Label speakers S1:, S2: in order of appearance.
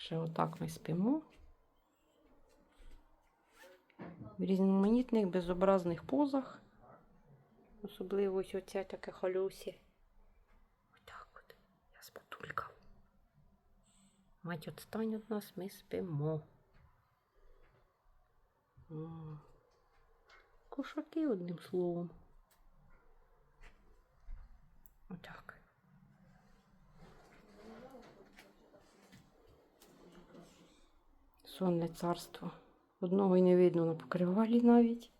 S1: Ще отак ми спимо. В різноманітних безобразних позах. Особливо ось оце таке халюсі. Отак от. Я спотулькав. Мать, отстань від нас, ми спимо. Кошаки, одним словом. Отак. Сонне царство. Одного й не видно на покривалі навіть.